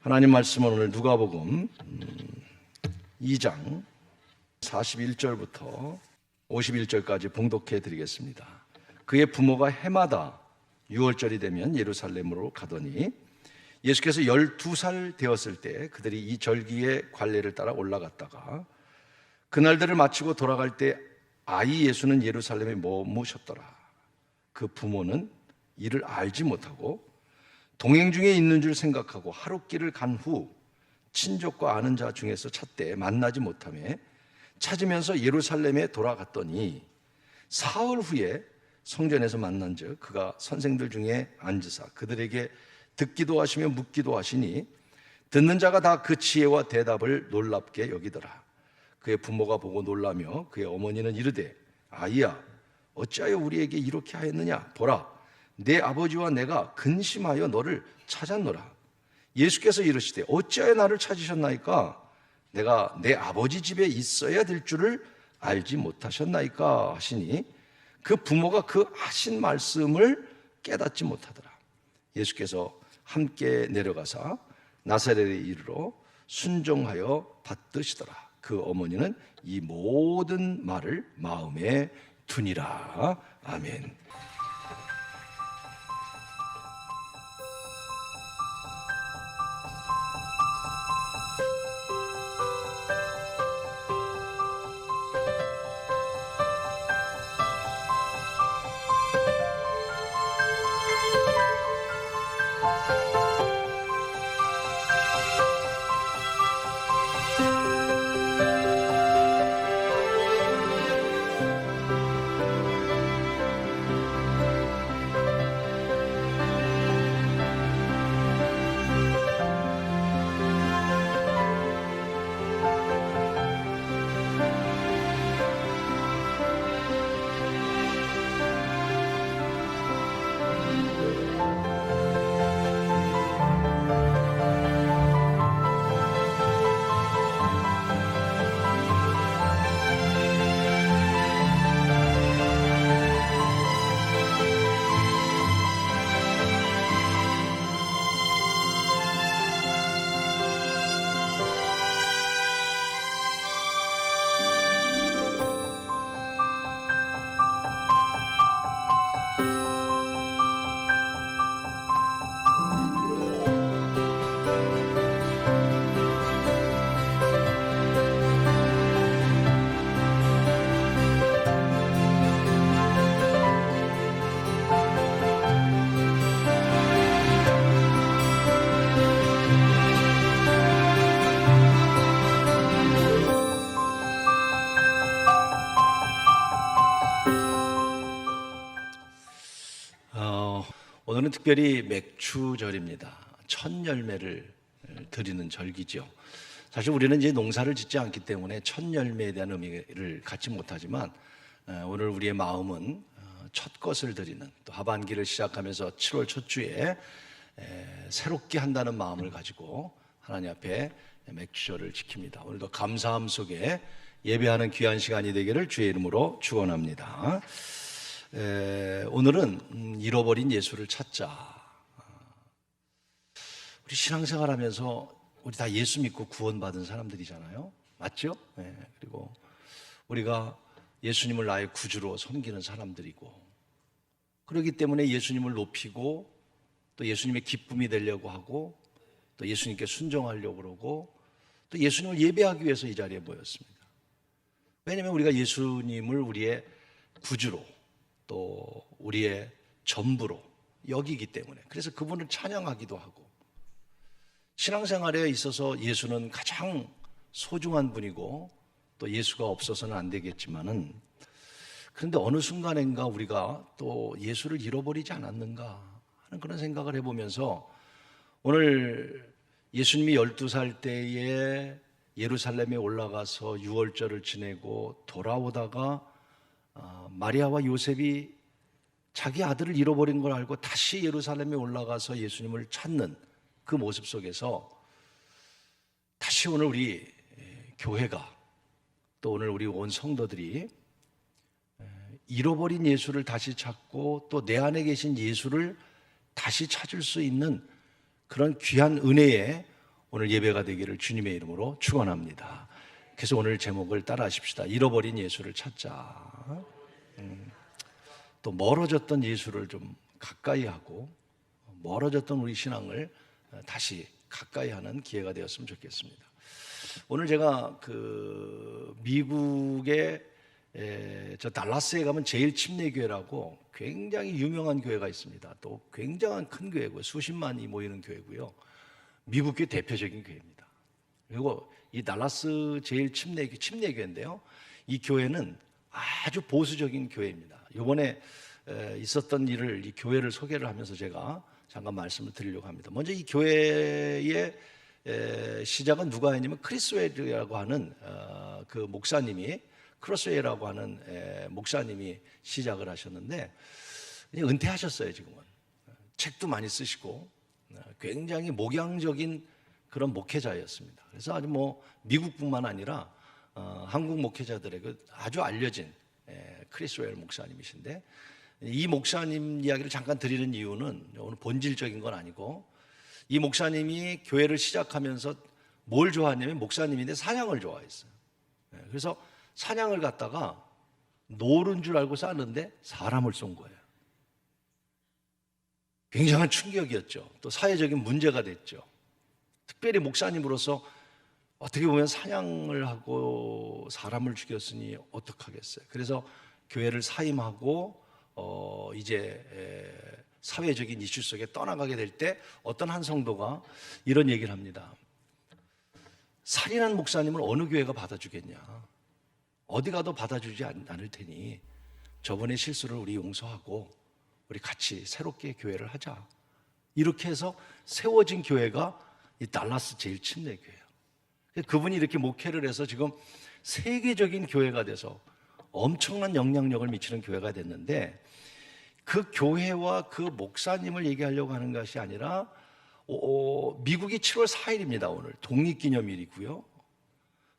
하나님 말씀은 오늘 누가복음 2장 41절부터 51절까지 봉독해 드리겠습니다. 그의 부모가 해마다 6월절이 되면 예루살렘으로 가더니 예수께서 12살 되었을 때 그들이 이 절기의 관례를 따라 올라갔다가 그날들을 마치고 돌아갈 때 아이 예수는 예루살렘에 머무셨더라. 그 부모는 이를 알지 못하고 동행 중에 있는 줄 생각하고 하룻길을 간 후 친족과 아는 자 중에서 찾되 만나지 못하며 찾으면서 예루살렘에 돌아갔더니 사흘 후에 성전에서 만난즉 그가 선생들 중에 앉으사 그들에게 듣기도 하시며 묻기도 하시니 듣는 자가 다 그 지혜와 대답을 놀랍게 여기더라. 그의 부모가 보고 놀라며 그의 어머니는 이르되 아이야 어찌하여 우리에게 이렇게 하였느냐 보라 내 아버지와 내가 근심하여 너를 찾았노라. 예수께서 이르시되 어찌하여 나를 찾으셨나이까? 내가 내 아버지 집에 있어야 될 줄을 알지 못하셨나이까? 하시니 그 부모가 그 하신 말씀을 깨닫지 못하더라. 예수께서 함께 내려가사 나사렛에 이르러 순종하여 받드시더라. 그 어머니는 이 모든 말을 마음에 두니라. 아멘. 오늘은 특별히 맥추절입니다. 첫 열매를 드리는 절기죠. 사실 우리는 이제 농사를 짓지 않기 때문에 첫 열매에 대한 의미를 갖지 못하지만 오늘 우리의 마음은 첫 것을 드리는 또 하반기를 시작하면서 7월 첫 주에 새롭게 한다는 마음을 가지고 하나님 앞에 맥추절을 지킵니다. 오늘도 감사함 속에 예배하는 귀한 시간이 되기를 주의 이름으로 축원합니다. 오늘은 잃어버린 예수를 찾자. 우리 신앙생활 하면서 우리 다 예수 믿고 구원받은 사람들이잖아요. 맞죠? 그리고 우리가 예수님을 나의 구주로 섬기는 사람들이고 그렇기 때문에 예수님을 높이고 또 예수님의 기쁨이 되려고 하고 또 예수님께 순종하려고 그러고 또 예수님을 예배하기 위해서 이 자리에 모였습니다. 왜냐하면 우리가 예수님을 우리의 구주로 또 우리의 전부로 여기기 때문에 그래서 그분을 찬양하기도 하고 신앙생활에 있어서 예수는 가장 소중한 분이고 또 예수가 없어서는 안 되겠지만은 그런데 어느 순간인가 우리가 또 예수를 잃어버리지 않았는가 하는 그런 생각을 해보면서 오늘 예수님이 12살 때에 예루살렘에 올라가서 유월절을 지내고 돌아오다가 마리아와 요셉이 자기 아들을 잃어버린 걸 알고 다시 예루살렘에 올라가서 예수님을 찾는 그 모습 속에서 다시 오늘 우리 교회가 또 오늘 우리 온 성도들이 잃어버린 예수를 다시 찾고 또 내 안에 계신 예수를 다시 찾을 수 있는 그런 귀한 은혜의 오늘 예배가 되기를 주님의 이름으로 축원합니다. 그래서 오늘 제목을 따라하십시다. 잃어버린 예수를 찾자. 또 멀어졌던 예수를 좀 가까이 하고 멀어졌던 우리 신앙을 다시 가까이 하는 기회가 되었으면 좋겠습니다. 오늘 제가 미국의 저 달라스에 가면 제일 침례교회라고 굉장히 유명한 교회가 있습니다. 또 굉장한 큰 교회고요. 수십만이 모이는 교회고요. 미국의 대표적인 교회입니다. 그리고 이 달라스 제일 침례교회인데요. 이 교회는 아주 보수적인 교회입니다. 이번에 있었던 일을, 이 교회를 소개를 하면서 제가 잠깐 말씀을 드리려고 합니다. 먼저 이 교회의 시작은 누가 했냐면 크리스웰이라고 하는 그 목사님이, 크로스웨이라고 하는 목사님이 시작을 하셨는데 그냥 은퇴하셨어요. 지금은 책도 많이 쓰시고 굉장히 목양적인 그런 목회자였습니다. 그래서 아주 미국뿐만 아니라 한국 목회자들에게 아주 알려진 크리스웰 목사님이신데, 이 목사님 이야기를 잠깐 드리는 이유는 오늘 본질적인 건 아니고, 이 목사님이 교회를 시작하면서 뭘 좋아하냐면, 목사님인데 사냥을 좋아했어요. 그래서 사냥을 갖다가 노른 줄 알고 쐈는데 사람을 쏜 거예요. 굉장한 충격이었죠. 또 사회적인 문제가 됐죠. 특별히 목사님으로서 어떻게 보면 사냥을 하고 사람을 죽였으니 어떡하겠어요. 그래서 교회를 사임하고 이제 사회적인 이슈 속에 떠나가게 될 때 어떤 한 성도가 이런 얘기를 합니다. 살인한 목사님을 어느 교회가 받아주겠냐. 어디 가도 받아주지 않을 테니 저번의 실수를 우리 용서하고 우리 같이 새롭게 교회를 하자. 이렇게 해서 세워진 교회가 이 달라스 제일 침례교회예요. 그분이 이렇게 목회를 해서 지금 세계적인 교회가 돼서 엄청난 영향력을 미치는 교회가 됐는데, 그 교회와 그 목사님을 얘기하려고 하는 것이 아니라 미국이 7월 4일입니다. 오늘 독립기념일이고요.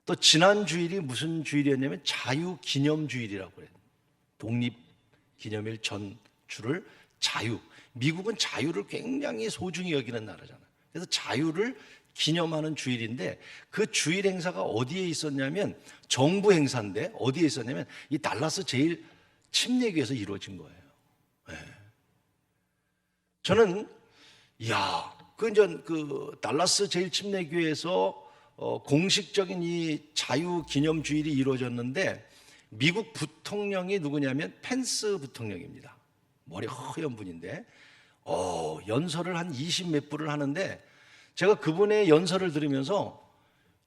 또 지난 주일이 무슨 주일이었냐면 자유기념주일이라고 그래요. 독립기념일 전 주를 자유. 미국은 자유를 굉장히 소중히 여기는 나라잖아요. 그래서 자유를 기념하는 주일인데, 그 주일 행사가 어디에 있었냐면 정부 행사인데 어디에 있었냐면 이 달라스 제일 침례교회에서 이루어진 거예요. 네. 저는 그 달라스 제일 침례교회에서 공식적인 이 자유 기념 주일이 이루어졌는데, 미국 부통령이 누구냐면 펜스 부통령입니다. 머리 허연 분인데 연설을 한 20몇 분을 하는데, 제가 그분의 연설을 들으면서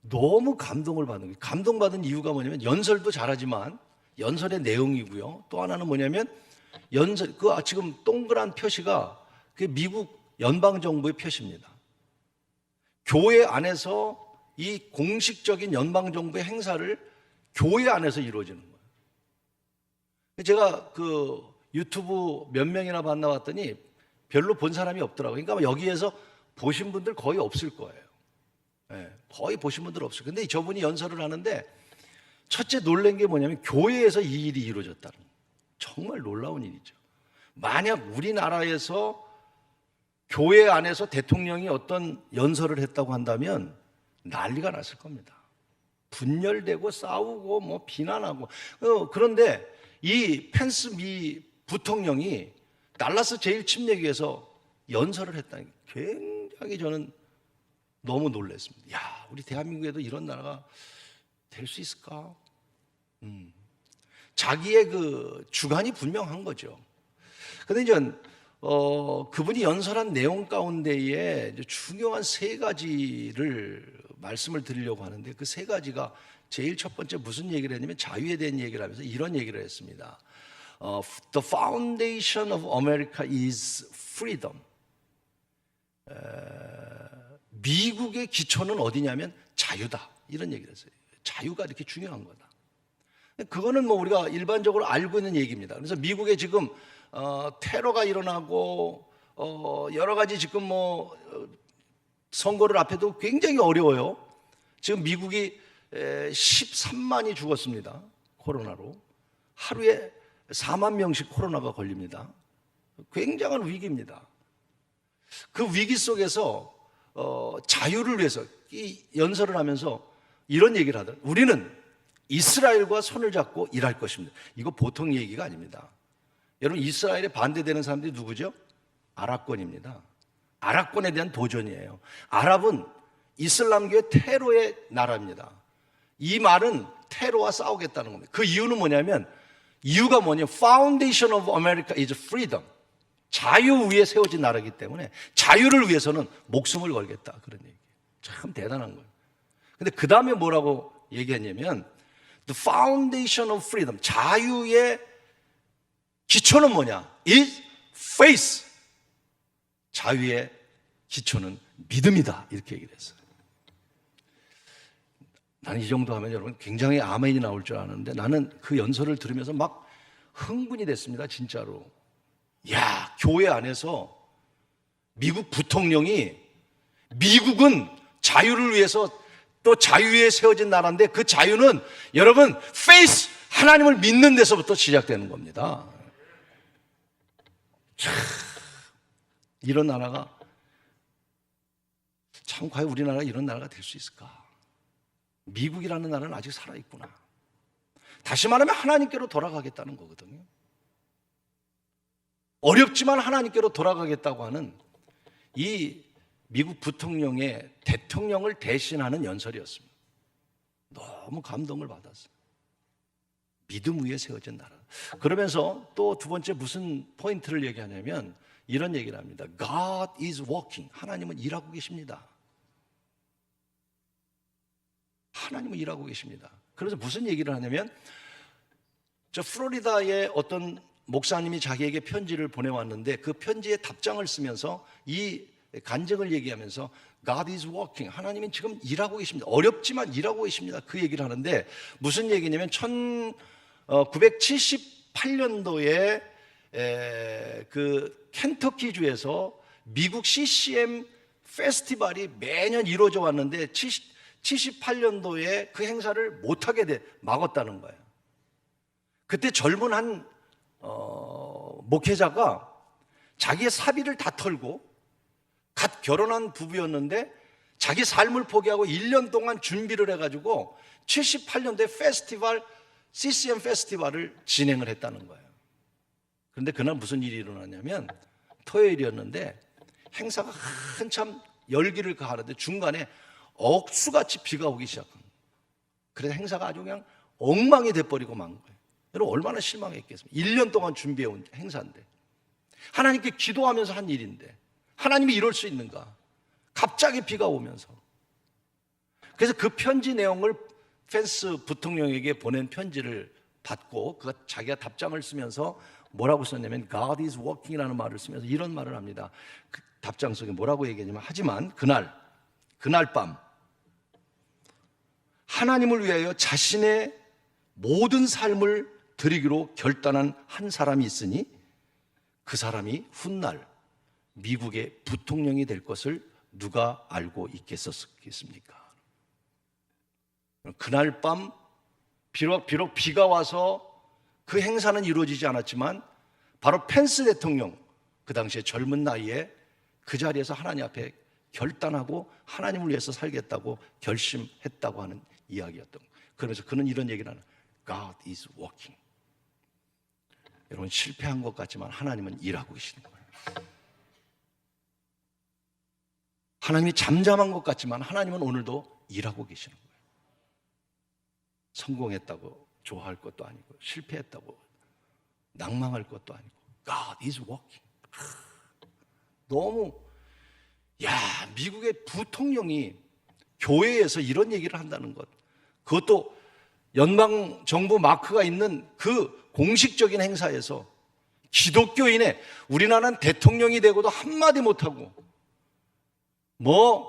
너무 감동을 받는 거예요. 감동받은 이유가 뭐냐면 연설도 잘하지만 연설의 내용이고요. 또 하나는 뭐냐면 지금 동그란 표시가 그게 미국 연방정부의 표시입니다. 교회 안에서 이 공식적인 연방정부의 행사를 교회 안에서 이루어지는 거예요. 제가 그 유튜브 몇 명이나 봤나 봤더니 별로 본 사람이 없더라고요. 그러니까 여기에서 보신 분들 거의 없을 거예요. 네, 거의 보신 분들 없어요. 근데 저분이 연설을 하는데 첫째 놀란 게 뭐냐면 교회에서 이 일이 이루어졌다는 거예요. 정말 놀라운 일이죠. 만약 우리나라에서 교회 안에서 대통령이 어떤 연설을 했다고 한다면 난리가 났을 겁니다. 분열되고 싸우고 비난하고. 그런데 이 펜스 미 부통령이 달라스 제일 침례교회에서 연설을 했다는 게 굉장히 저는 너무 놀랐습니다. 우리 대한민국에도 이런 나라가 될 수 있을까? 자기의 그 주관이 분명한 거죠. 그런데 이제 그분이 연설한 내용 가운데에 중요한 세 가지를 말씀을 드리려고 하는데, 그 세 가지가 제일 첫 번째 무슨 얘기를 했냐면 자유에 대한 얘기를 하면서 이런 얘기를 했습니다. The foundation of America is freedom. 미국의 기초는 어디냐면 자유다. 이런 얘기를 했어요. 자유가 이렇게 중요한 거다. 그거는 우리가 일반적으로 알고 있는 얘기입니다. 그래서 미국에 지금 테러가 일어나고 여러 가지 지금 선거를 앞에 도 굉장히 어려워요. 지금 미국이 13만이 죽었습니다. 코로나로. 하루에 4만 명씩 코로나가 걸립니다. 굉장한 위기입니다. 그 위기 속에서 자유를 위해서, 이 연설을 하면서 이런 얘기를 하더라고요. 우리는 이스라엘과 손을 잡고 일할 것입니다. 이거 보통 얘기가 아닙니다. 여러분, 이스라엘에 반대되는 사람들이 누구죠? 아랍권입니다. 아랍권에 대한 도전이에요. 아랍은 이슬람교의 테러의 나라입니다. 이 말은 테러와 싸우겠다는 겁니다. 그 이유는 뭐냐면, 이유가 뭐냐면 Foundation of America is freedom. 자유 위에 세워진 나라이기 때문에 자유를 위해서는 목숨을 걸겠다, 그런 얘기예요. 참 대단한 거예요. 근데 그 다음에 뭐라고 얘기했냐면 The foundation of freedom, 자유의 기초는 뭐냐? is faith. 자유의 기초는 믿음이다, 이렇게 얘기를 했어요. 나는 이 정도 하면 여러분 굉장히 아멘이 나올 줄 아는데, 나는 그 연설을 들으면서 막 흥분이 됐습니다, 진짜로. 야, 교회 안에서 미국 부통령이, 미국은 자유를 위해서 또 자유에 세워진 나라인데, 그 자유는 여러분 faith, 하나님을 믿는 데서부터 시작되는 겁니다. 참, 이런 나라가, 참 과연 우리나라가 이런 나라가 될 수 있을까? 미국이라는 나라는 아직 살아있구나. 다시 말하면 하나님께로 돌아가겠다는 거거든요. 어렵지만 하나님께로 돌아가겠다고 하는 이 미국 부통령의 대통령을 대신하는 연설이었습니다. 너무 감동을 받았어요. 믿음 위에 세워진 나라. 그러면서 또 두 번째 무슨 포인트를 얘기하냐면 이런 얘기를 합니다. God is working. 하나님은 일하고 계십니다. 하나님은 일하고 계십니다. 그래서 무슨 얘기를 하냐면, 저 플로리다의 어떤 목사님이 자기에게 편지를 보내왔는데, 그 편지에 답장을 쓰면서 이 간증을 얘기하면서 God is working, 하나님은 지금 일하고 계십니다. 어렵지만 일하고 계십니다. 그 얘기를 하는데, 무슨 얘기냐면 1978년도에 그 켄터키주에서 미국 CCM 페스티벌이 매년 이루어져 왔는데 78년도에 그 행사를 못하게 막았다는 거예요. 그때 젊은 한 목회자가 자기의 사비를 다 털고, 갓 결혼한 부부였는데 자기 삶을 포기하고 1년 동안 준비를 해가지고 78년도에 페스티벌, CCM 페스티벌을 진행을 했다는 거예요. 그런데 그날 무슨 일이 일어났냐면, 토요일이었는데 행사가 한참 열기를 가하는데 중간에 억수같이 비가 오기 시작한 거예요. 그래서 행사가 아주 그냥 엉망이 돼버리고 만 거예요. 여러분 얼마나 실망했겠습니까? 1년 동안 준비해온 행사인데, 하나님께 기도하면서 한 일인데 하나님이 이럴 수 있는가? 갑자기 비가 오면서. 그래서 그 편지 내용을 펜스 부통령에게 보낸 편지를 받고, 그가 자기가 답장을 쓰면서 뭐라고 썼냐면 God is working이라는 말을 쓰면서 이런 말을 합니다. 그 답장 속에 뭐라고 얘기했냐면, 하지만 그날 밤 하나님을 위하여 자신의 모든 삶을 드리기로 결단한 한 사람이 있으니 그 사람이 훗날 미국의 부통령이 될 것을 누가 알고 있겠습니까? 그날 밤 비록 비가 와서 그 행사는 이루어지지 않았지만, 바로 펜스 대통령, 그 당시에 젊은 나이에 그 자리에서 하나님 앞에 결단하고 하나님을 위해서 살겠다고 결심했다고 하는 이야기였던 거예요. 그러면서 그는 이런 얘기를 하는, God is working. 여러분, 실패한 것 같지만 하나님은 일하고 계시는 거예요. 하나님이 잠잠한 것 같지만 하나님은 오늘도 일하고 계시는 거예요. 성공했다고 좋아할 것도 아니고, 실패했다고 낭망할 것도 아니고, God is working. 너무, 미국의 부통령이 교회에서 이런 얘기를 한다는 것, 그것도 연방정부 마크가 있는 그 공식적인 행사에서, 기독교인의, 우리나라는 대통령이 되고도 한마디 못하고,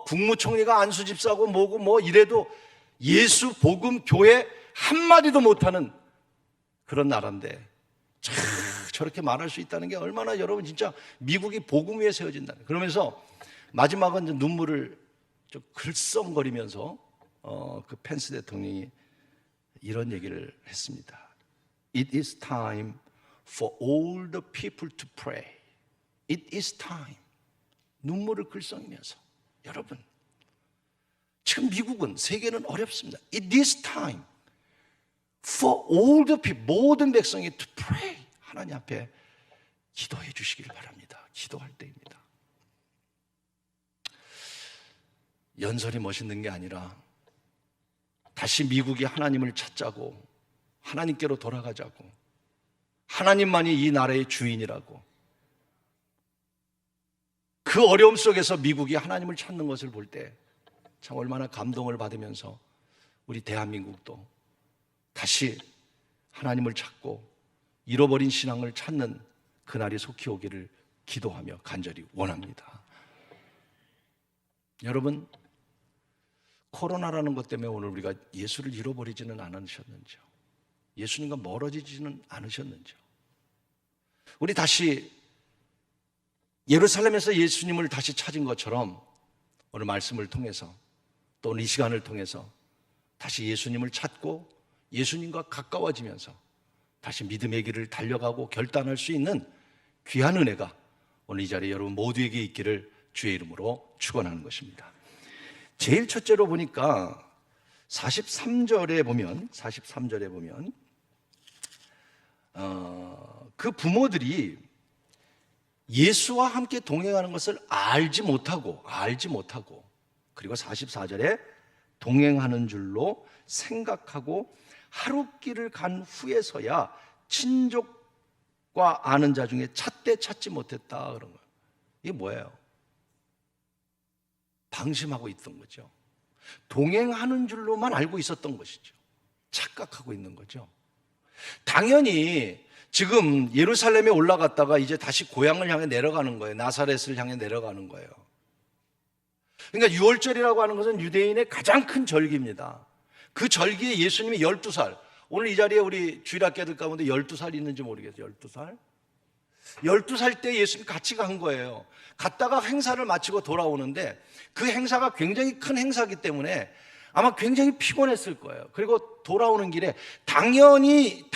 국무총리가 안수집사고 뭐고 이래도 예수 복음 교회 한마디도 못하는 그런 나라인데, 저렇게 말할 수 있다는 게 얼마나, 여러분 진짜 미국이 복음 위에 세워진다는. 그러면서 마지막은 이제 눈물을 좀 글썽거리면서 그 펜스 대통령이 이런 얘기를 했습니다. It is time for all the people to pray. It is time. 눈물을 글썽이면서, 여러분 지금 미국은, 세계는 어렵습니다. It is time for all the people, 모든 백성이 to pray. 하나님 앞에 기도해 주시길 바랍니다. 기도할 때입니다. 연설이 멋있는 게 아니라 다시 미국이 하나님을 찾자고, 하나님께로 돌아가자고, 하나님만이 이 나라의 주인이라고, 그 어려움 속에서 미국이 하나님을 찾는 것을 볼 때 참 얼마나 감동을 받으면서 우리 대한민국도 다시 하나님을 찾고 잃어버린 신앙을 찾는 그날이 속히 오기를 기도하며 간절히 원합니다. 여러분, 코로나라는 것 때문에 오늘 우리가 예수를 잃어버리지는 않으셨는지요? 예수님과 멀어지지는 않으셨는지요? 우리 다시 예루살렘에서 예수님을 다시 찾은 것처럼 오늘 말씀을 통해서 또 오늘 이 시간을 통해서 다시 예수님을 찾고 예수님과 가까워지면서 다시 믿음의 길을 달려가고 결단할 수 있는 귀한 은혜가 오늘 이 자리에 여러분 모두에게 있기를 주의 이름으로 축원하는 것입니다. 제일 첫째로 보니까 43절에 보면 그 부모들이 예수와 함께 동행하는 것을 알지 못하고 그리고 44절에 동행하는 줄로 생각하고 하룻길을 간 후에서야 친족과 아는 자 중에 찾되 찾지 못했다 그런 거예요. 이게 뭐예요? 방심하고 있던 거죠. 동행하는 줄로만 알고 있었던 것이죠. 착각하고 있는 거죠. 당연히 지금 예루살렘에 올라갔다가 이제 다시 고향을 향해 내려가는 거예요. 나사렛을 향해 내려가는 거예요. 그러니까 유월절이라고 하는 것은 유대인의 가장 큰 절기입니다. 그 절기에 예수님이 12살, 오늘 이 자리에 우리 주일학교들 가운데 12살 있는지 모르겠어요. 12살? 12살 때 예수님 같이 간 거예요. 갔다가 행사를 마치고 돌아오는데 그 행사가 굉장히 큰 행사이기 때문에 아마 굉장히 피곤했을 거예요. 그리고 돌아오는 길에 당연히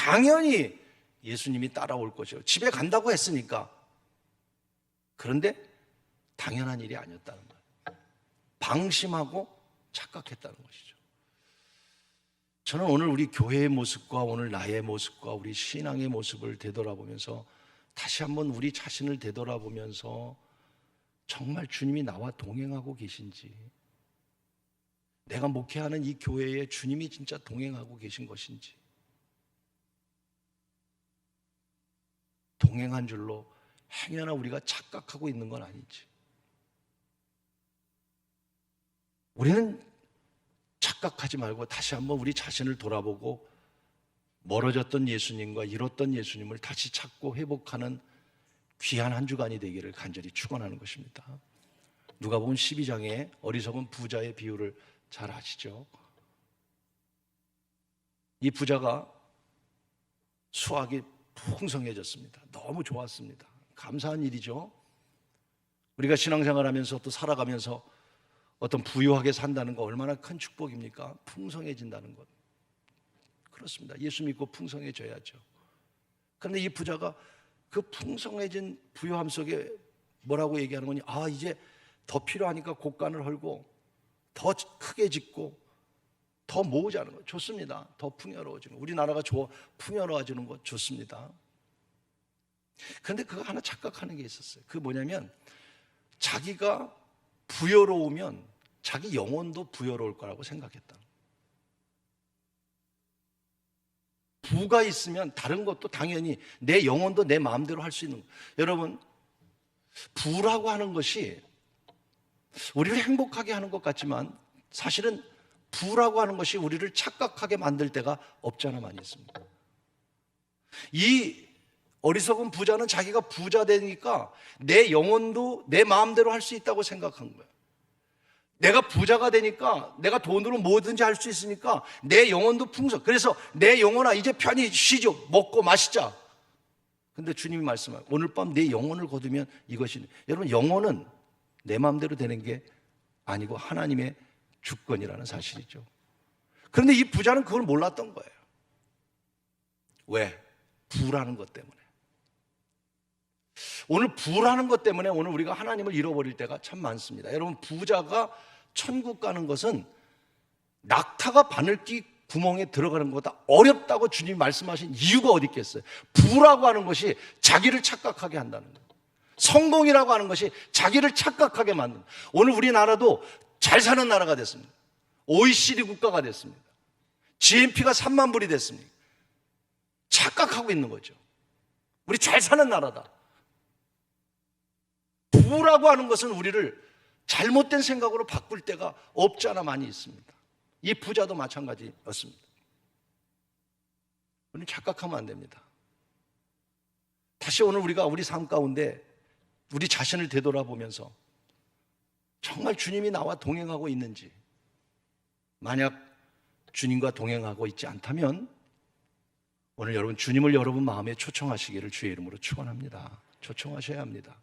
예수님이 따라올 것이에요. 집에 간다고 했으니까. 그런데 당연한 일이 아니었다는 거예요. 방심하고 착각했다는 것이죠. 저는 오늘 우리 교회의 모습과 오늘 나의 모습과 우리 신앙의 모습을 되돌아보면서 다시 한번 우리 자신을 되돌아보면서 정말 주님이 나와 동행하고 계신지, 내가 목회하는 이 교회에 주님이 진짜 동행하고 계신 것인지, 동행한 줄로 행여나 우리가 착각하고 있는 건 아닌지, 우리는 착각하지 말고 다시 한번 우리 자신을 돌아보고 멀어졌던 예수님과 잃었던 예수님을 다시 찾고 회복하는 귀한 한 주간이 되기를 간절히 축원하는 것입니다. 누가복음 12장에 어리석은 부자의 비유를 잘 아시죠? 이 부자가 수확이 풍성해졌습니다. 너무 좋았습니다. 감사한 일이죠. 우리가 신앙생활하면서 또 살아가면서 어떤 부유하게 산다는 거 얼마나 큰 축복입니까? 풍성해진다는 것. 그렇습니다. 예수 믿고 풍성해져야죠. 그런데 이 부자가 그 풍성해진 부유함 속에 뭐라고 얘기하는 거니? 이제 더 필요하니까 곳간을 헐고 더 크게 짓고 더 모으자는 거 좋습니다. 더 풍요로워지는 거. 우리나라가 풍요로워지는 거 좋습니다. 그런데 그거 하나 착각하는 게 있었어요. 그게 뭐냐면 자기가 부여로우면 자기 영혼도 부여로울 거라고 생각했다. 부가 있으면 다른 것도 당연히 내 영혼도 내 마음대로 할 수 있는 거예요. 여러분, 부라고 하는 것이 우리를 행복하게 하는 것 같지만 사실은 부라고 하는 것이 우리를 착각하게 만들 때가 없지 않아 많이 있습니다. 이 어리석은 부자는 자기가 부자 되니까 내 영혼도 내 마음대로 할 수 있다고 생각한 거예요. 내가 부자가 되니까 내가 돈으로 뭐든지 할 수 있으니까 내 영혼도 풍성. 그래서 내 영혼아 이제 편히 쉬죠. 먹고 마시자. 근데 주님이 말씀하세요. 오늘 밤 내 영혼을 거두면 이것이. 여러분, 영혼은 내 마음대로 되는 게 아니고 하나님의 주권이라는 사실이죠. 그런데 이 부자는 그걸 몰랐던 거예요. 왜? 부라는 것 때문에. 오늘 부라는 것 때문에 오늘 우리가 하나님을 잃어버릴 때가 참 많습니다. 여러분, 부자가 천국 가는 것은 낙타가 바늘귀 구멍에 들어가는 것보다 어렵다고 주님이 말씀하신 이유가 어디 있겠어요? 부라고 하는 것이 자기를 착각하게 한다는 거예요. 성공이라고 하는 것이 자기를 착각하게 만든다. 오늘 우리나라도 잘 사는 나라가 됐습니다. OECD 국가가 됐습니다. GNP가 3만 불이 됐습니다. 착각하고 있는 거죠. 우리 잘 사는 나라다. 부라고 하는 것은 우리를 잘못된 생각으로 바꿀 때가 없지 않아 많이 있습니다. 이 부자도 마찬가지였습니다. 우리는 착각하면 안 됩니다. 다시 오늘 우리가 우리 삶 가운데 우리 자신을 되돌아보면서 정말 주님이 나와 동행하고 있는지, 만약 주님과 동행하고 있지 않다면 오늘 여러분 주님을 여러분 마음에 초청하시기를 주의 이름으로 축원합니다. 초청하셔야 합니다.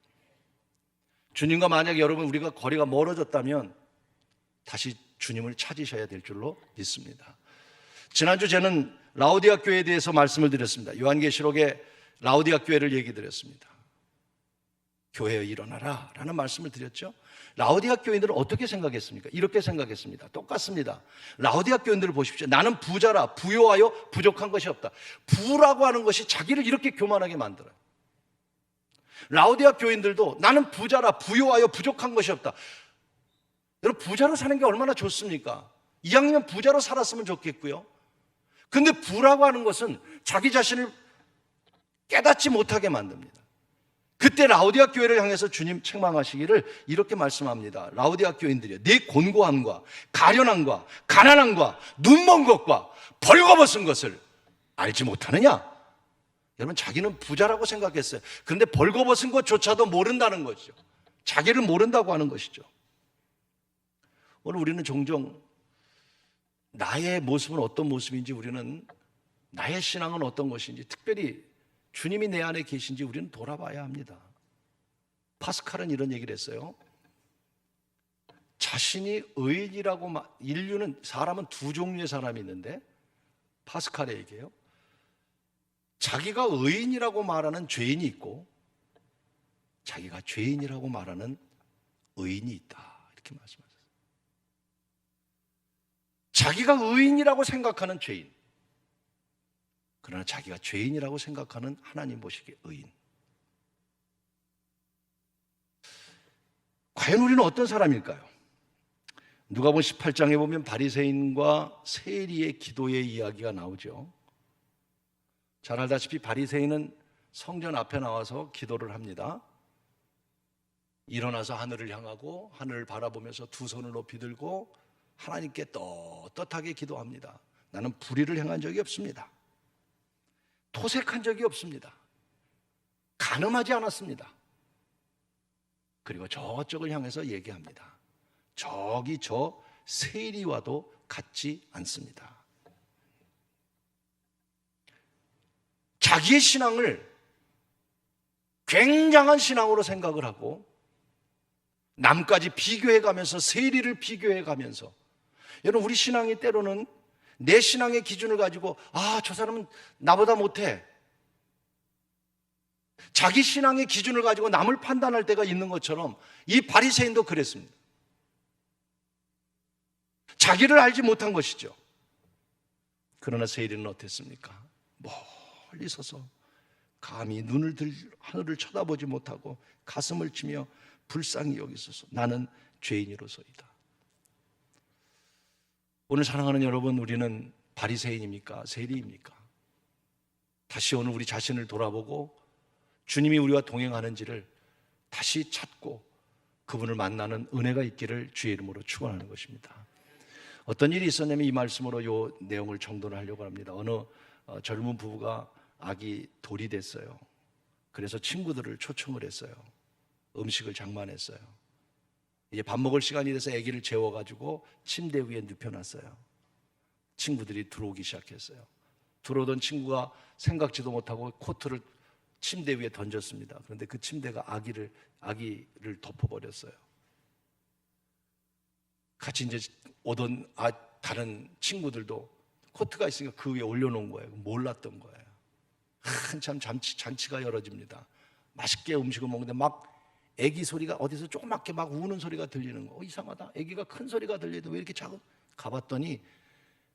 주님과 만약 여러분 우리가 거리가 멀어졌다면 다시 주님을 찾으셔야 될 줄로 믿습니다. 지난주 저는 라오디아 교회에 대해서 말씀을 드렸습니다. 요한계시록에 라오디아 교회를 얘기 드렸습니다. 교회여 일어나라 라는 말씀을 드렸죠. 라오디아 교인들은 어떻게 생각했습니까? 이렇게 생각했습니다. 똑같습니다. 라오디아 교인들을 보십시오. 나는 부자라 부요하여 부족한 것이 없다. 부라고 하는 것이 자기를 이렇게 교만하게 만들어요. 라오디아 교인들도 나는 부자라 부요하여 부족한 것이 없다. 여러분, 부자로 사는 게 얼마나 좋습니까? 이왕이면 부자로 살았으면 좋겠고요. 근데 부라고 하는 것은 자기 자신을 깨닫지 못하게 만듭니다. 그때 라오디아 교회를 향해서 주님 책망하시기를 이렇게 말씀합니다. 라오디아 교인들이여, 내 곤고함과 가련함과 가난함과 눈먼 것과 벌거벗은 것을 알지 못하느냐? 여러분, 자기는 부자라고 생각했어요. 그런데 벌거벗은 것조차도 모른다는 것이죠. 자기를 모른다고 하는 것이죠. 오늘 우리는 종종 나의 모습은 어떤 모습인지, 우리는 나의 신앙은 어떤 것인지, 특별히 주님이 내 안에 계신지 우리는 돌아봐야 합니다. 파스칼은 이런 얘기를 했어요. 자신이 의인이라고, 인류는, 사람은 두 종류의 사람이 있는데, 파스칼의 얘기예요. 자기가 의인이라고 말하는 죄인이 있고 자기가 죄인이라고 말하는 의인이 있다, 이렇게 말씀하셨어요. 자기가 의인이라고 생각하는 죄인, 그러나 자기가 죄인이라고 생각하는 하나님 보시기에 의인. 과연 우리는 어떤 사람일까요? 누가복음 18장에 보면 바리새인과 세리의 기도의 이야기가 나오죠. 잘 알다시피 바리새인은 성전 앞에 나와서 기도를 합니다. 일어나서 하늘을 향하고 하늘을 바라보면서 두 손을 높이 들고 하나님께 떳떳하게 기도합니다. 나는 불의를 행한 적이 없습니다. 토색한 적이 없습니다. 간음하지 않았습니다. 그리고 저쪽을 향해서 얘기합니다. 저기 저 세리와도 같지 않습니다. 자기의 신앙을 굉장한 신앙으로 생각을 하고 남까지 비교해가면서, 세리를 비교해가면서, 여러분, 우리 신앙이 때로는 내 신앙의 기준을 가지고 저 사람은 나보다 못해, 자기 신앙의 기준을 가지고 남을 판단할 때가 있는 것처럼 이 바리새인도 그랬습니다. 자기를 알지 못한 것이죠. 그러나 세리는 어땠습니까? 멀리 서서 감히 눈을 들 하늘을 쳐다보지 못하고 가슴을 치며 불쌍히 여기소서, 나는 죄인이로소이다. 오늘 사랑하는 여러분, 우리는 바리새인입니까? 세리입니까? 다시 오늘 우리 자신을 돌아보고 주님이 우리와 동행하는지를 다시 찾고 그분을 만나는 은혜가 있기를 주의 이름으로 축원하는 것입니다. 어떤 일이 있었냐면 이 말씀으로 이 내용을 정돈을 하려고 합니다. 어느 젊은 부부가 아기 돌이 됐어요. 그래서 친구들을 초청을 했어요. 음식을 장만했어요. 이제 밥 먹을 시간이 돼서 아기를 재워가지고 침대 위에 눕혀놨어요. 친구들이 들어오기 시작했어요. 들어오던 친구가 생각지도 못하고 코트를 침대 위에 던졌습니다. 그런데 그 침대가 아기를 덮어버렸어요. 같이 이제 오던 다른 친구들도 코트가 있으니까 그 위에 올려놓은 거예요. 몰랐던 거예요. 한참 잔치가 열어집니다. 맛있게 음식을 먹는데 막 아기 소리가 어디서 조그맣게 막 우는 소리가 들리는 거. 이상하다. 아기가 큰 소리가 들리도 왜 이렇게 작은, 가봤더니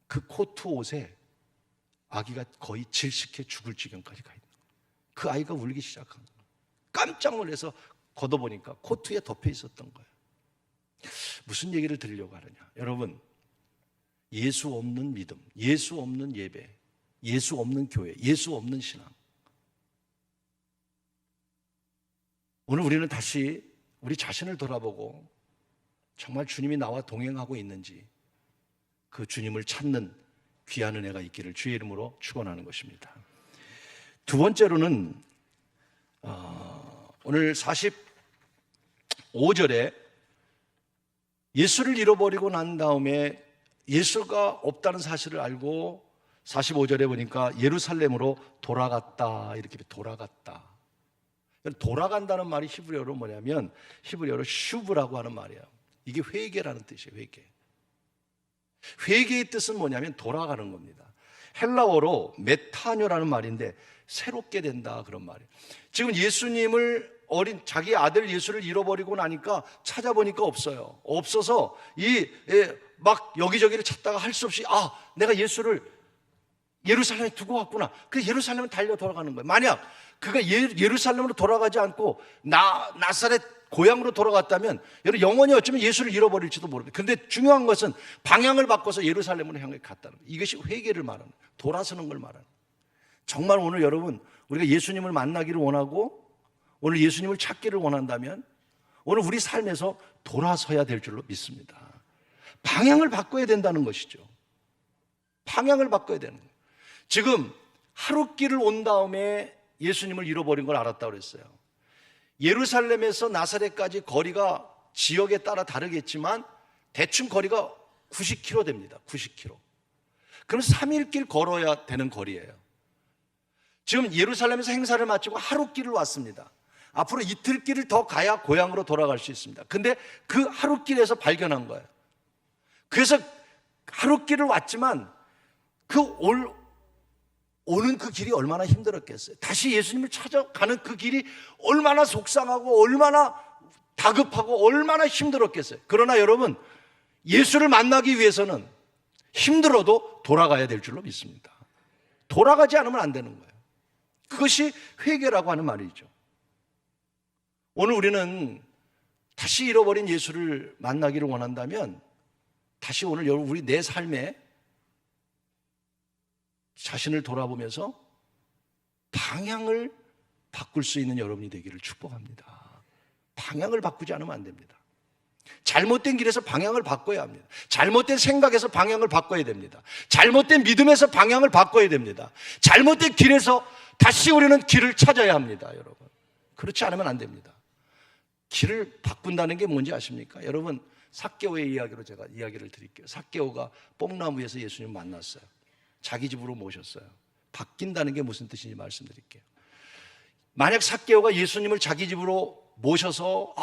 그 코트 옷에 아기가 거의 질식해 죽을 지경까지 가 있는 거예요. 그 아이가 울기 시작한 거예요. 깜짝 놀라서 걷어보니까 코트에 덮여 있었던 거예요. 무슨 얘기를 드리려고 하느냐, 여러분, 예수 없는 믿음, 예수 없는 예배, 예수 없는 교회, 예수 없는 신앙. 오늘 우리는 다시 우리 자신을 돌아보고 정말 주님이 나와 동행하고 있는지 그 주님을 찾는 귀한 은혜가 있기를 주의 이름으로 축원하는 것입니다. 두 번째로는 오늘 45절에 예수를 잃어버리고 난 다음에 예수가 없다는 사실을 알고 45절에 보니까 예루살렘으로 돌아갔다, 이렇게 돌아갔다. 돌아간다는 말이 히브리어로 뭐냐면 히브리어로 슈브라고 하는 말이에요. 이게 회개라는 뜻이에요. 회개. 회개의 뜻은 뭐냐면 돌아가는 겁니다. 헬라어로 메타뇨라는 말인데 새롭게 된다, 그런 말이에요. 지금 예수님을 자기 아들 예수를 잃어버리고 나니까 찾아보니까 없어요. 없어서 막 여기저기를 찾다가 할 수 없이 내가 예수를 예루살렘에 두고 왔구나. 그래서 예루살렘을 달려 돌아가는 거예요. 만약 그가 예루살렘으로 돌아가지 않고 나사렛 고향으로 돌아갔다면 영원히 어쩌면 예수를 잃어버릴지도 모릅니다. 그런데 중요한 것은 방향을 바꿔서 예루살렘으로 향해 갔다는 거예요. 이것이 회개를 말하는 거예요. 돌아서는 걸 말하는 거예요. 정말 오늘 여러분, 우리가 예수님을 만나기를 원하고 오늘 예수님을 찾기를 원한다면 오늘 우리 삶에서 돌아서야 될 줄로 믿습니다. 방향을 바꿔야 된다는 것이죠. 방향을 바꿔야 되는 거예요. 지금 하룻길을 온 다음에 예수님을 잃어버린 걸 알았다고 그랬어요. 예루살렘에서 나사렛까지 거리가 지역에 따라 다르겠지만 대충 거리가 90km 됩니다. 90km. 그럼 3일길 걸어야 되는 거리예요. 지금 예루살렘에서 행사를 마치고 하룻길을 왔습니다. 앞으로 이틀길을 더 가야 고향으로 돌아갈 수 있습니다. 근데 그 하룻길에서 발견한 거예요. 그래서 하룻길을 왔지만 오는 그 길이 얼마나 힘들었겠어요. 다시 예수님을 찾아가는 그 길이 얼마나 속상하고 얼마나 다급하고 얼마나 힘들었겠어요. 그러나 여러분, 예수를 만나기 위해서는 힘들어도 돌아가야 될 줄로 믿습니다. 돌아가지 않으면 안 되는 거예요. 그것이 회개라고 하는 말이죠. 오늘 우리는 다시 잃어버린 예수를 만나기를 원한다면 다시 오늘 우리 내 삶에 자신을 돌아보면서 방향을 바꿀 수 있는 여러분이 되기를 축복합니다. 방향을 바꾸지 않으면 안 됩니다. 잘못된 길에서 방향을 바꿔야 합니다. 잘못된 생각에서 방향을 바꿔야 됩니다. 잘못된 믿음에서 방향을 바꿔야 됩니다. 잘못된 길에서 다시 우리는 길을 찾아야 합니다. 여러분, 그렇지 않으면 안 됩니다. 길을 바꾼다는 게 뭔지 아십니까? 여러분, 삭개오의 이야기로 제가 이야기를 드릴게요. 삭개오가 뽕나무에서 예수님 만났어요. 자기 집으로 모셨어요. 바뀐다는 게 무슨 뜻인지 말씀드릴게요. 만약 삭개오가 예수님을 자기 집으로 모셔서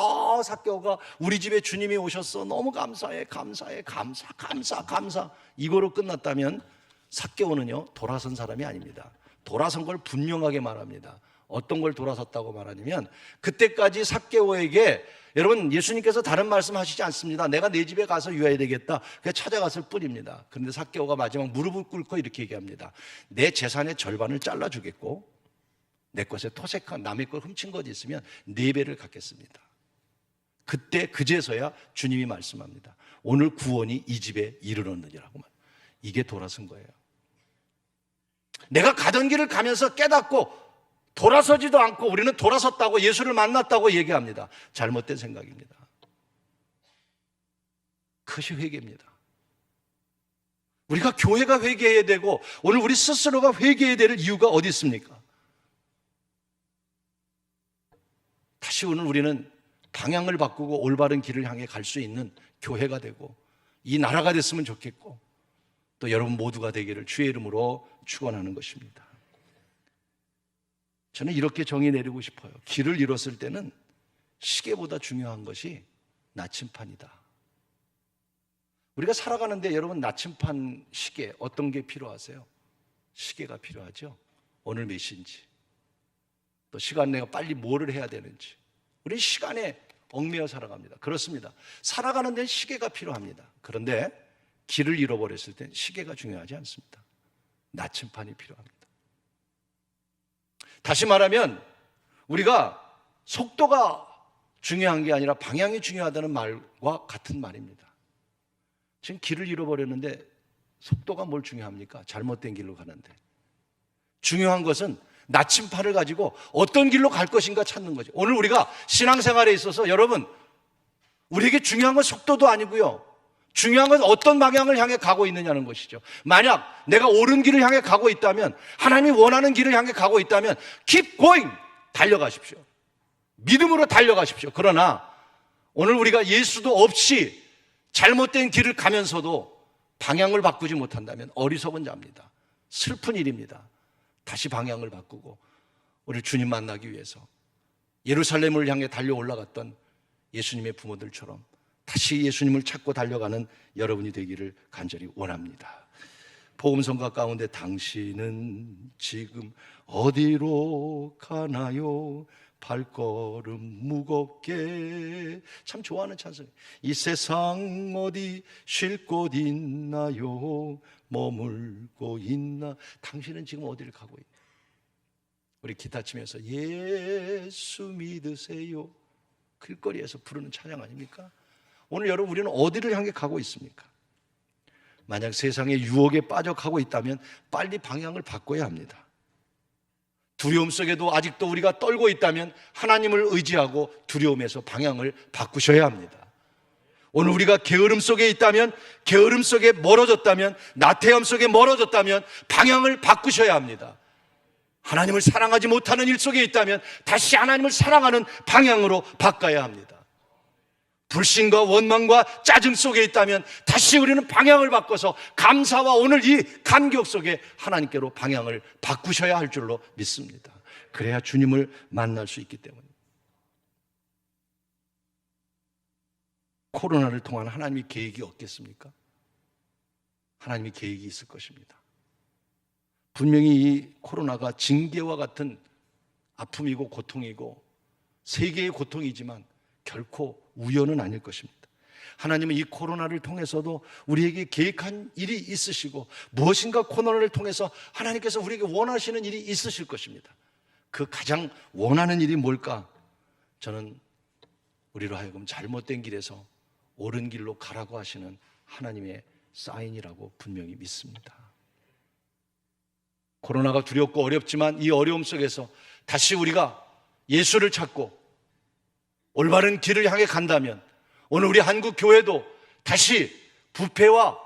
삭개오가 우리 집에 주님이 오셨어, 너무 감사해, 감사해, 감사 이거로 끝났다면 삭개오는요 돌아선 사람이 아닙니다. 돌아선 걸 분명하게 말합니다. 어떤 걸 돌아섰다고 말하냐면 그때까지 삭개오에게 여러분, 예수님께서 다른 말씀 하시지 않습니다. 내가 내 집에 가서 유해야 되겠다. 그냥 찾아갔을 뿐입니다. 그런데 삭개오가 마지막 무릎을 꿇고 이렇게 얘기합니다. 내 재산의 절반을 잘라주겠고 내 것에 토색한 남의 걸 훔친 것이 있으면 4배를 갚겠습니다. 그때 그제서야 주님이 말씀합니다. 오늘 구원이 이 집에 이르렀느니라고. 이게 돌아선 거예요. 내가 가던 길을 가면서 깨닫고 돌아서지도 않고 우리는 돌아섰다고, 예수를 만났다고 얘기합니다. 잘못된 생각입니다. 그것이 회개입니다. 우리가 교회가 회개해야 되고 오늘 우리 스스로가 회개해야 될 이유가 어디 있습니까? 다시 오늘 우리는 방향을 바꾸고 올바른 길을 향해 갈 수 있는 교회가 되고 이 나라가 됐으면 좋겠고 또 여러분 모두가 되기를 주의 이름으로 축원하는 것입니다. 저는 이렇게 정의 내리고 싶어요. 길을 잃었을 때는 시계보다 중요한 것이 나침판이다. 우리가 살아가는데 여러분, 나침판 시계 어떤 게 필요하세요? 시계가 필요하죠. 오늘 몇 시인지, 또 시간 내가 빨리 뭐를 해야 되는지. 우리는 시간에 얽매여 살아갑니다. 그렇습니다. 살아가는 데는 시계가 필요합니다. 그런데 길을 잃어버렸을 때 시계가 중요하지 않습니다. 나침판이 필요합니다. 다시 말하면 우리가 속도가 중요한 게 아니라 방향이 중요하다는 말과 같은 말입니다. 지금 길을 잃어버렸는데 속도가 뭘 중요합니까? 잘못된 길로 가는데. 중요한 것은 나침판을 가지고 어떤 길로 갈 것인가 찾는 거죠. 오늘 우리가 신앙생활에 있어서 여러분, 우리에게 중요한 건 속도도 아니고요, 중요한 건 어떤 방향을 향해 가고 있느냐는 것이죠. 만약 내가 옳은 길을 향해 가고 있다면, 하나님이 원하는 길을 향해 가고 있다면 keep going, 달려가십시오. 믿음으로 달려가십시오. 그러나 오늘 우리가 예수도 없이 잘못된 길을 가면서도 방향을 바꾸지 못한다면 어리석은 자입니다. 슬픈 일입니다. 다시 방향을 바꾸고 우리 주님 만나기 위해서 예루살렘을 향해 달려 올라갔던 예수님의 부모들처럼 다시 예수님을 찾고 달려가는 여러분이 되기를 간절히 원합니다. 복음성가 가운데 당신은 지금 어디로 가나요? 발걸음 무겁게, 참 좋아하는 찬송이에요. 이 세상 어디 쉴 곳 있나요? 머물고 있나? 당신은 지금 어디를 가고 있나요? 우리 기타 치면서 예수 믿으세요, 길거리에서 부르는 찬양 아닙니까? 오늘 여러분, 우리는 어디를 향해 가고 있습니까? 만약 세상의 유혹에 빠져 가고 있다면 빨리 방향을 바꿔야 합니다. 두려움 속에도 아직도 우리가 떨고 있다면 하나님을 의지하고 두려움에서 방향을 바꾸셔야 합니다. 오늘 우리가 게으름 속에 있다면, 게으름 속에 멀어졌다면, 나태함 속에 멀어졌다면 방향을 바꾸셔야 합니다. 하나님을 사랑하지 못하는 일 속에 있다면 다시 하나님을 사랑하는 방향으로 바꿔야 합니다. 불신과 원망과 짜증 속에 있다면 다시 우리는 방향을 바꿔서 감사와 오늘 이 감격 속에 하나님께로 방향을 바꾸셔야 할 줄로 믿습니다. 그래야 주님을 만날 수 있기 때문입니다. 코로나를 통한 하나님의 계획이 없겠습니까? 하나님의 계획이 있을 것입니다. 분명히 이 코로나가 징계와 같은 아픔이고 고통이고 세계의 고통이지만 결코 우연은 아닐 것입니다. 하나님은 이 코로나를 통해서도 우리에게 계획한 일이 있으시고 무엇인가 코로나를 통해서 하나님께서 우리에게 원하시는 일이 있으실 것입니다. 그 가장 원하는 일이 뭘까? 저는 우리로 하여금 잘못된 길에서 옳은 길로 가라고 하시는 하나님의 사인이라고 분명히 믿습니다. 코로나가 두렵고 어렵지만 이 어려움 속에서 다시 우리가 예수를 찾고 올바른 길을 향해 간다면 오늘 우리 한국 교회도 다시 부패와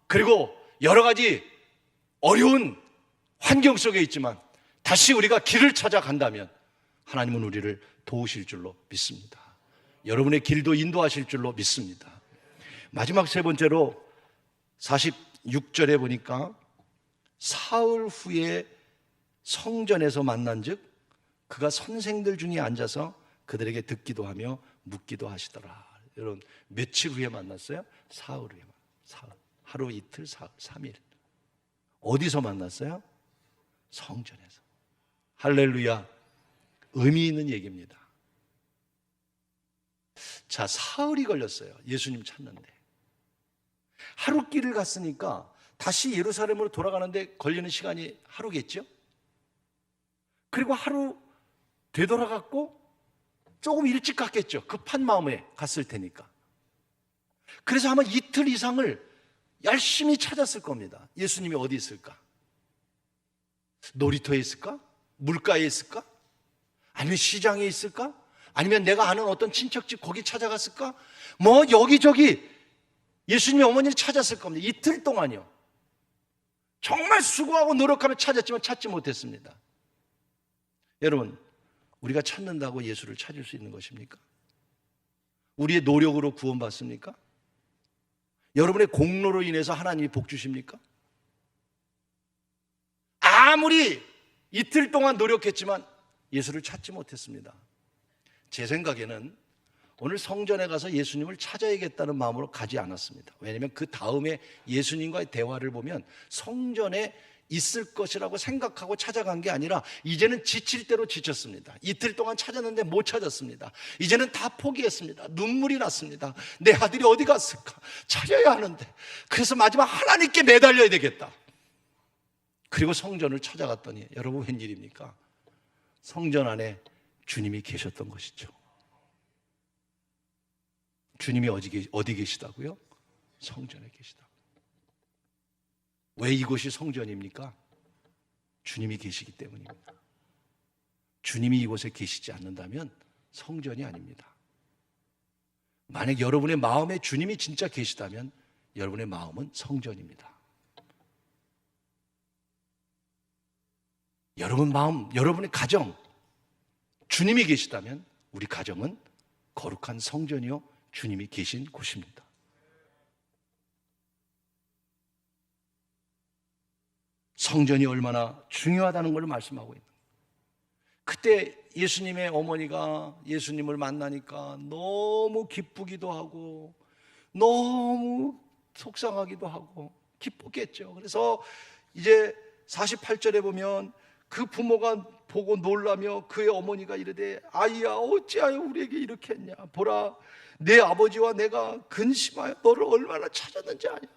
그리고 여러 가지 어려운 환경 속에 있지만 다시 우리가 길을 찾아간다면 하나님은 우리를 도우실 줄로 믿습니다. 여러분의 길도 인도하실 줄로 믿습니다. 마지막 세 번째로 46절에 보니까 사흘 후에 성전에서 만난즉 그가 선생들 중에 앉아서 그들에게 듣기도 하며 묻기도 하시더라. 여러분, 며칠 후에 만났어요? 사흘 후에. 사흘. 하루 이틀, 사흘, 3일. 어디서 만났어요? 성전에서. 할렐루야. 의미 있는 얘기입니다. 자, 사흘이 걸렸어요. 예수님 찾는데. 하루 길을 갔으니까 다시 예루살렘으로 돌아가는데 걸리는 시간이 하루겠죠? 그리고 하루 되돌아갔고 조금 일찍 갔겠죠. 급한 마음에 갔을 테니까. 그래서 아마 이틀 이상을 열심히 찾았을 겁니다. 예수님이 어디 있을까? 놀이터에 있을까? 물가에 있을까? 아니면 시장에 있을까? 아니면 내가 아는 어떤 친척집 거기 찾아갔을까? 뭐 여기저기 예수님의 어머니를 찾았을 겁니다. 이틀 동안이요. 정말 수고하고 노력하며 찾았지만 찾지 못했습니다. 여러분, 우리가 찾는다고 예수를 찾을 수 있는 것입니까? 우리의 노력으로 구원받습니까? 여러분의 공로로 인해서 하나님이 복 주십니까? 아무리 이틀 동안 노력했지만 예수를 찾지 못했습니다. 제 생각에는 오늘 성전에 가서 예수님을 찾아야겠다는 마음으로 가지 않았습니다. 왜냐하면 그 다음에 예수님과의 대화를 보면 성전에 있을 것이라고 생각하고 찾아간 게 아니라 이제는 지칠 대로 지쳤습니다. 이틀 동안 찾았는데 못 찾았습니다. 이제는 다 포기했습니다. 눈물이 났습니다. 내 아들이 어디 갔을까? 찾아야 하는데. 그래서 마지막 하나님께 매달려야 되겠다. 그리고 성전을 찾아갔더니 여러분 웬일입니까? 성전 안에 주님이 계셨던 것이죠. 주님이 어디 계시다고요? 성전에 계시다. 왜 이곳이 성전입니까? 주님이 계시기 때문입니다. 주님이 이곳에 계시지 않는다면 성전이 아닙니다. 만약 여러분의 마음에 주님이 진짜 계시다면 여러분의 마음은 성전입니다. 여러분 마음, 여러분의 가정, 주님이 계시다면 우리 가정은 거룩한 성전이요 주님이 계신 곳입니다. 성전이 얼마나 중요하다는 걸 말씀하고 있는 거예요. 그때 예수님의 어머니가 예수님을 만나니까 너무 기쁘기도 하고 너무 속상하기도 하고 기뻤겠죠. 그래서 이제 48절에 보면 그 부모가 보고 놀라며 그의 어머니가 이르되 아이야 어찌하여 우리에게 이렇게 했냐. 보라 내 아버지와 내가 근심하여 너를 얼마나 찾았는지 아냐.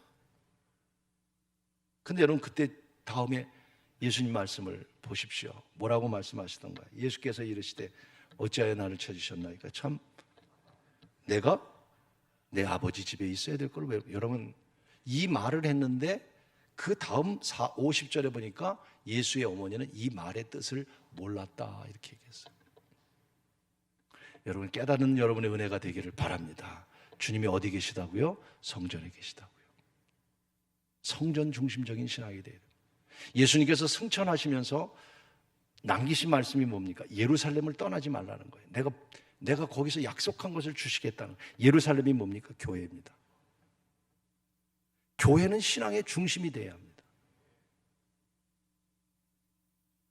근데 여러분 그때 다음에 예수님 말씀을 보십시오. 뭐라고 말씀하시던가. 예수께서 이르시되 어찌하여 나를 찾으셨나이까. 참 내가 내 아버지 집에 있어야 될 걸 왜. 여러분 이 말을 했는데 그 다음 50절에 보니까 예수의 어머니는 이 말의 뜻을 몰랐다 이렇게 얘기했어요. 여러분 깨닫는 여러분의 은혜가 되기를 바랍니다. 주님이 어디 계시다고요? 성전에 계시다고요. 성전 중심적인 신앙이 돼야 돼요. 예수님께서 승천하시면서 남기신 말씀이 뭡니까? 예루살렘을 떠나지 말라는 거예요. 내가 거기서 약속한 것을 주시겠다는 거예요. 예루살렘이 뭡니까? 교회입니다. 교회는 신앙의 중심이 돼야 합니다.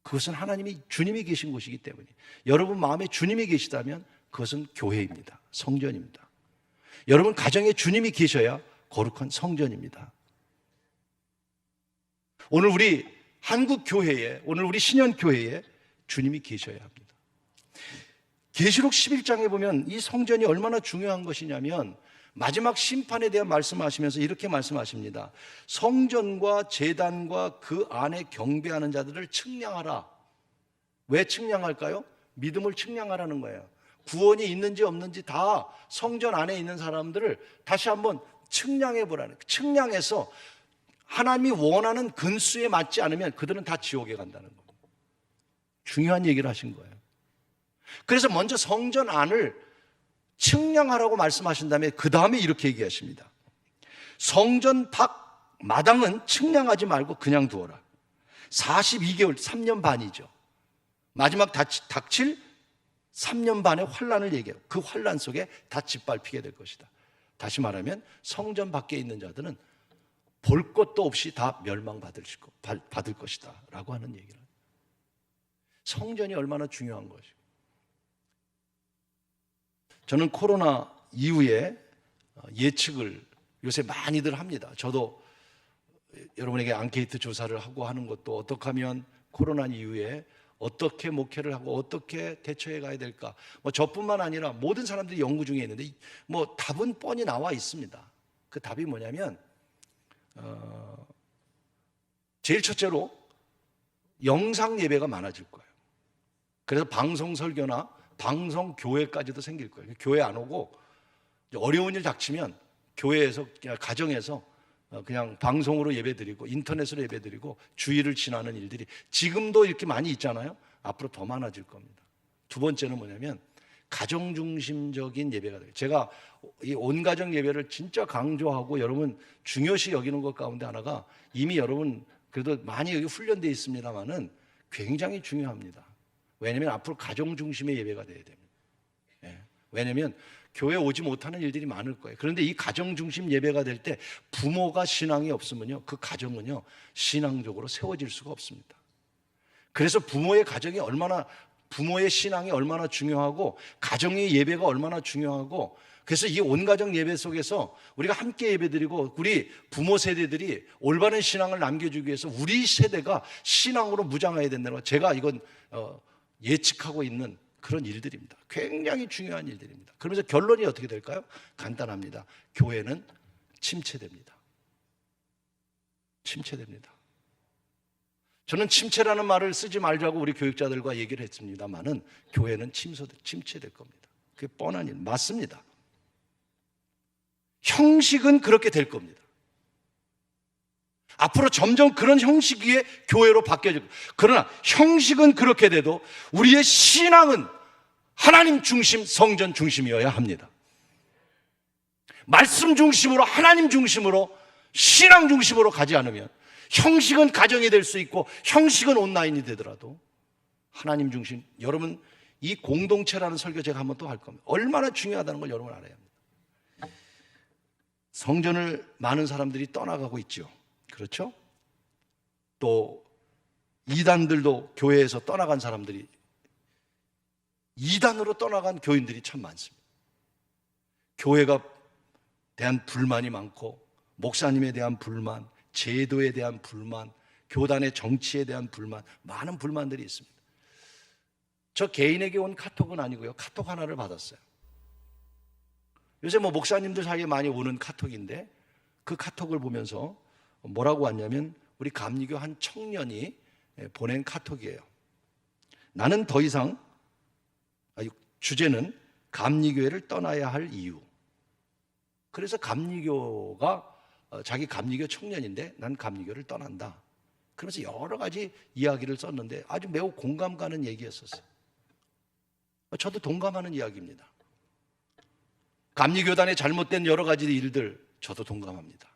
그것은 하나님이 주님이 계신 곳이기 때문에 여러분 마음에 주님이 계시다면 그것은 교회입니다. 성전입니다. 여러분 가정에 주님이 계셔야 거룩한 성전입니다. 오늘 우리 한국 교회에, 오늘 우리 신현 교회에 주님이 계셔야 합니다. 계시록 11장에 보면 이 성전이 얼마나 중요한 것이냐면 마지막 심판에 대한 말씀하시면서 이렇게 말씀하십니다. 성전과 제단과 그 안에 경배하는 자들을 측량하라. 왜 측량할까요? 믿음을 측량하라는 거예요. 구원이 있는지 없는지 다 성전 안에 있는 사람들을 다시 한번 측량해 보라는 거예요. 측량해서 하나님이 원하는 근수에 맞지 않으면 그들은 다 지옥에 간다는 거예요. 중요한 얘기를 하신 거예요. 그래서 먼저 성전 안을 측량하라고 말씀하신 다음에 그 다음에 이렇게 얘기하십니다. 성전 밖 마당은 측량하지 말고 그냥 두어라. 42개월, 3년 반이죠. 마지막 닥칠 3년 반의 환란을 얘기해요. 그 환란 속에 다 짓밟히게 될 것이다. 다시 말하면 성전 밖에 있는 자들은 볼 것도 없이 다 멸망받을 것이다 라고 하는 얘기를 해요. 성전이 얼마나 중요한 것이고, 저는 코로나 이후에 예측을 요새 많이들 합니다. 저도 여러분에게 앙케이트 조사를 하고 하는 것도 어떻게 하면 코로나 이후에 어떻게 목회를 하고 어떻게 대처해 가야 될까, 저뿐만 아니라 모든 사람들이 연구 중에 있는데 답은 뻔히 나와 있습니다. 그 답이 뭐냐면 제일 첫째로 영상 예배가 많아질 거예요. 그래서 방송 설교나 방송 교회까지도 생길 거예요. 교회 안 오고 어려운 일 닥치면 교회에서 그냥 가정에서 그냥 방송으로 예배드리고 인터넷으로 예배드리고 주일을 지나는 일들이 지금도 이렇게 많이 있잖아요. 앞으로 더 많아질 겁니다. 두 번째는 뭐냐면 가정 중심적인 예배가 돼요. 제가 이 온 가정 예배를 진짜 강조하고 여러분 중요시 여기는 것 가운데 하나가 이미 여러분 그래도 많이 여기 훈련되어 있습니다만은 굉장히 중요합니다. 왜냐하면 앞으로 가정 중심의 예배가 돼야 됩니다. 왜냐하면 교회 오지 못하는 일들이 많을 거예요. 그런데 이 가정 중심 예배가 될 때 부모가 신앙이 없으면요, 그 가정은요 신앙적으로 세워질 수가 없습니다. 그래서 부모의 신앙이 얼마나 중요하고 가정의 예배가 얼마나 중요하고 그래서 이 온가정 예배 속에서 우리가 함께 예배드리고 우리 부모 세대들이 올바른 신앙을 남겨주기 위해서 우리 세대가 신앙으로 무장해야 된다는 거, 제가 이건 예측하고 있는 그런 일들입니다. 굉장히 중요한 일들입니다. 그러면서 결론이 어떻게 될까요? 간단합니다. 교회는 침체됩니다. 침체됩니다. 저는 침체라는 말을 쓰지 말자고 우리 교육자들과 얘기를 했습니다만은 교회는 침체될 겁니다. 그게 뻔한 일, 맞습니다. 형식은 그렇게 될 겁니다. 앞으로 점점 그런 형식의 교회로 바뀌어질 겁니다. 그러나 형식은 그렇게 돼도 우리의 신앙은 하나님 중심, 성전 중심이어야 합니다. 말씀 중심으로, 하나님 중심으로, 신앙 중심으로 가지 않으면 형식은 가정이 될 수 있고 형식은 온라인이 되더라도 하나님 중심, 여러분 이 공동체라는 설교 제가 한번 또 할 겁니다. 얼마나 중요하다는 걸 여러분 알아야 합니다. 성전을 많은 사람들이 떠나가고 있죠. 그렇죠? 또 이단들도 교회에서 떠나간 사람들이, 이단으로 떠나간 교인들이 참 많습니다. 교회가 대한 불만이 많고 목사님에 대한 불만, 제도에 대한 불만, 교단의 정치에 대한 불만, 많은 불만들이 있습니다. 저 개인에게 온 카톡은 아니고요, 카톡 하나를 받았어요. 요새 목사님들 사이에 많이 오는 카톡인데 그 카톡을 보면서 뭐라고 왔냐면 우리 감리교 한 청년이 보낸 카톡이에요. 나는 더 이상, 주제는 감리교회를 떠나야 할 이유. 그래서 감리교가 자기 감리교 청년인데 난 감리교를 떠난다. 그러면서 여러 가지 이야기를 썼는데 아주 매우 공감 가는 얘기였었어요. 저도 동감하는 이야기입니다. 감리교단의 잘못된 여러 가지 일들 저도 동감합니다.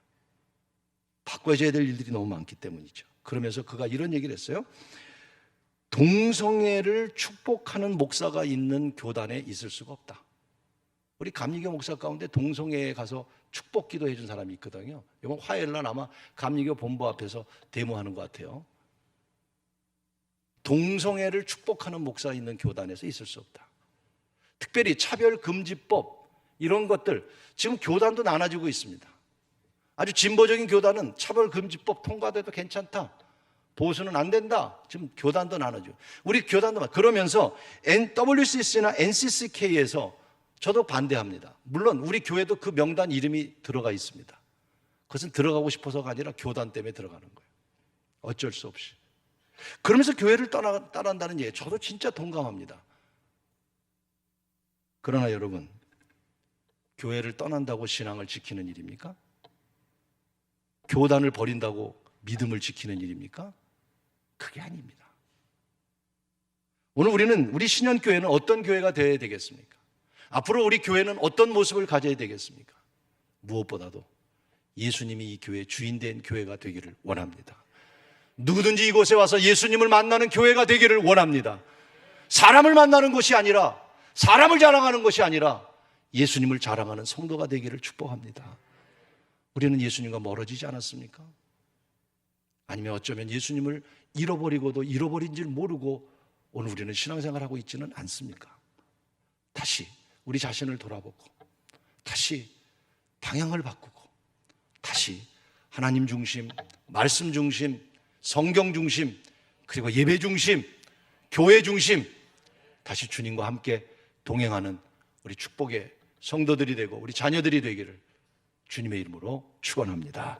바꿔줘야 될 일들이 너무 많기 때문이죠. 그러면서 그가 이런 얘기를 했어요. 동성애를 축복하는 목사가 있는 교단에 있을 수가 없다. 우리 감리교 목사 가운데 동성애에 가서 축복 기도해 준 사람이 있거든요. 이번 화요일 날 아마 감리교 본부 앞에서 데모하는 것 같아요. 동성애를 축복하는 목사 있는 교단에서 있을 수 없다. 특별히 차별금지법 이런 것들, 지금 교단도 나눠지고 있습니다. 아주 진보적인 교단은 차별금지법 통과돼도 괜찮다, 보수는 안 된다. 지금 교단도 나눠지고, 우리 교단도 그러면서 WCC나 NCCK에서 저도 반대합니다. 물론 우리 교회도 그 명단 이름이 들어가 있습니다. 그것은 들어가고 싶어서가 아니라 교단 때문에 들어가는 거예요. 어쩔 수 없이. 그러면서 교회를 따라한다는 얘기예요. 저도 진짜 동감합니다. 그러나 여러분, 교회를 떠난다고 신앙을 지키는 일입니까? 교단을 버린다고 믿음을 지키는 일입니까? 그게 아닙니다. 오늘 우리 신현교회는 어떤 교회가 되어야 되겠습니까? 앞으로 우리 교회는 어떤 모습을 가져야 되겠습니까? 무엇보다도 예수님이 이 교회의 주인된 교회가 되기를 원합니다. 누구든지 이곳에 와서 예수님을 만나는 교회가 되기를 원합니다. 사람을 만나는 것이 아니라, 사람을 자랑하는 것이 아니라 예수님을 자랑하는 성도가 되기를 축복합니다. 우리는 예수님과 멀어지지 않았습니까? 아니면 어쩌면 예수님을 잃어버리고도 잃어버린 줄 모르고 오늘 우리는 신앙생활하고 있지는 않습니까? 다시 우리 자신을 돌아보고, 다시 방향을 바꾸고, 다시 하나님 중심, 말씀 중심, 성경 중심, 그리고 예배 중심, 교회 중심, 다시 주님과 함께 동행하는 우리 축복의 성도들이 되고 우리 자녀들이 되기를 주님의 이름으로 축원합니다.